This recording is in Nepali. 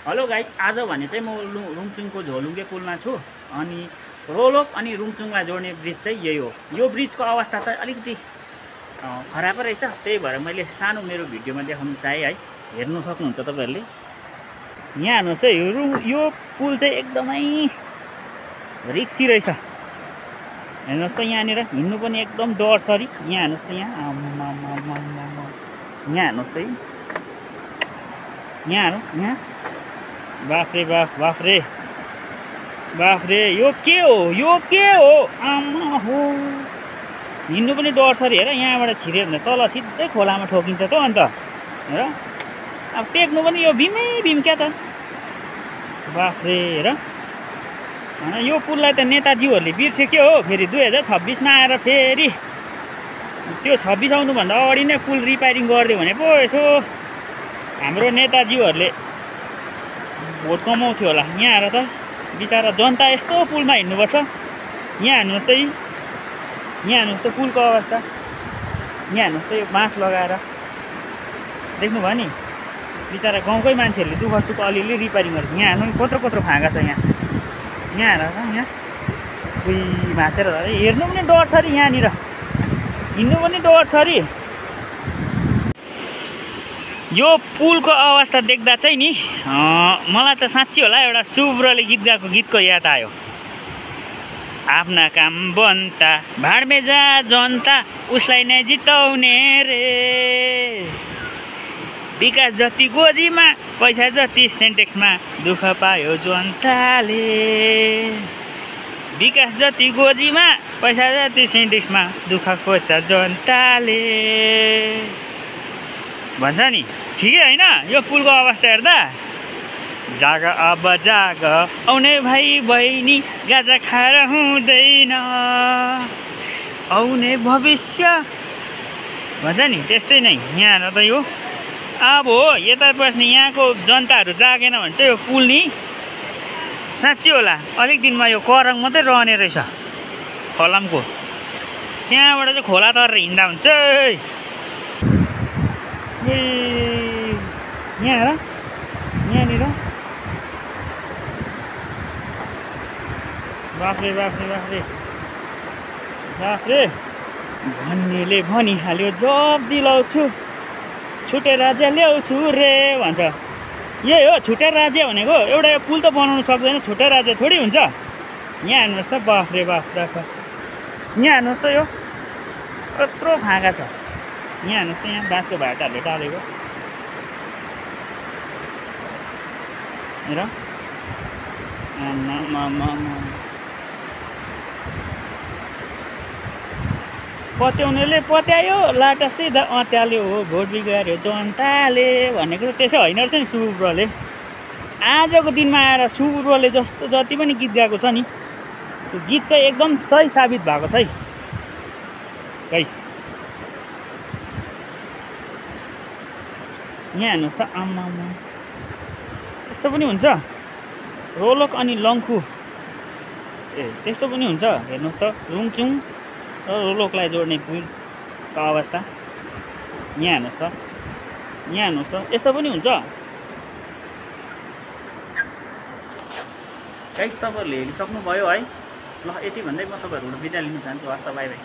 हेलो गाइस, आज भने चाहिँ म रुङचुङको झोलुङ्गे पुलमा छु। अनि रोलोक अनि रुङचुङलाई जोड्ने ब्रिज चाहिँ यही हो। यो ब्रिजको अवस्था चाहिँ अलिकति खराब रहेछ, त्यही भएर मैले सानो मेरो भिडियोमा देखाउन चाहे है। हेर्नु सक्नुहुन्छ तपाईहरुले। यहाँ हेर्नुहोस् है, यो पुल चाहिँ एकदमै रिक्सी रहेछ। हेर्नुहोस् त, यहाँनिर हिँड्नु पनि एकदम डरसरी। यहाँ हेर्नुहोस् त, यहाँ हेर्नुहोस् त, यहाँ बाफ्रे बाफ्रे बाफ्रे, यो के हो आमा हो। हिँड्नु पनि डरसरी। हेर, यहाँबाट छिर्यो भने तल सिधै खोलामा ठोकिन्छ त। अन्त हेर, अब टेक्नु पनि यो भीमै भीम क्या त। बाफ्रे, हेर। यो पुललाई त नेताजीहरूले बिर्सेक्यो हो। फेरि 2026मा आएर फेरि त्यो 26 आउनुभन्दा अगाडि नै पुल रिपेयरिङ गरिदियो भने पो यसो हाम्रो नेताजीहरूले भोट कमाउँथ्यो होला। यहाँ हेर त, बिचारा जनता यस्तो पुलमा हिँड्नुपर्छ। यहाँ हेर्नुहोस् त, यहाँ हेर्नुहोस् त पुलको अवस्था। यहाँ हेर्नुहोस् त, यो बाँस लगाएर देख्नुभयो नि। बिचारा गाउँकै मान्छेहरूले दुःख सुख अलिअलि रिपेयरिङ गर्छ। यहाँ हेर्नु कत्रो कत्रो फाँका छ। यहाँ हेर त, यहाँ उही भाँचेर हेर्नु पनि डरसरी। यहाँनिर हिँड्नु पनि डरसरी। यो पुलको अवस्था देख्दा चाहिँ नि मलाई त साँच्चै होला एउटा सुब्रले गीत गाएको गीतको याद आयो। आफ्ना काम बनता भाडमे जा जनता, उसलाई नै जिताउने रे। विकास जति गोजीमा, पैसा जति सेन्टेक्समा, दुःख पायो जनताले। विकास जति गोजीमा, पैसा जति सेन्टेक्समा, दुःख खोज्छ जनताले भन्छ नि। ठिकै होइन यो पुलको अवस्था हेर्दा? जाग अब जाग आउने भाइ बहिनी, गाजा खाएर हुँदैन, आउने भविष्य भन्छ नि। त्यस्तै नै यहाँ हेर त, यो अब हो यता बस्ने यहाँको जनताहरू जागेन भने चाहिँ यो पुल नि साँच्चै होला अलिक दिनमा यो करङ मात्रै रहने रहेछ फलामको। त्यहाँबाट चाहिँ खोला तरेर हिँड्दा हुन्छ। यहाँ हेर, यहाँनिर बाफ्रे बाफ्रे बाफ्रे बाफ्रे। भन्नेले भनिहाल्यो जब दिलाउँछु, छुटे राज्य ल्याउँछु रे भन्छ। यही हो छुटे राज्य भनेको। एउटा यो पुल त बनाउनु सक्दैन, छुटे राज्य थोडी हुन्छ। यहाँ हेर्नुहोस् त, बाफ्रे बाफ्रे। यहाँ हेर्नुहोस् त, यो यत्रो फाँका छ। यहाँ हेर्नुहोस् त, यहाँ बाँसको भाटाहरूले टालेको। हेर, पत्याउनेले पत्यायो, लाटा सिधा अँत्याल्यो, भोट बिगार्यो जनताले भनेको त्यसो होइन रहेछ नि सुब्रले। आजको दिनमा आएर सुब्रले जस्तो जति पनि गीत गाएको छ नि, त्यो गीत चाहिँ एकदम सही साबित भएको छ है गाइस। यहाँ हेर्नुहोस् त, आम्मा यस्तो पनि हुन्छ। रोलोक अनि लङ्खु त्यस्तो पनि हुन्छ। हेर्नुहोस् त, रुङचुङ र रोलोकलाई जोड्ने पुलको अवस्था। यहाँ हेर्नुहोस् त, यहाँ हेर्नुहोस् त, यस्तो पनि हुन्छ गाइस। तपाईँहरूले हेरिसक्नुभयो है। ल, यति भन्दै म तपाईँहरूबाट बिदा लिन चाहन्छु। हस् त, बाई बाई।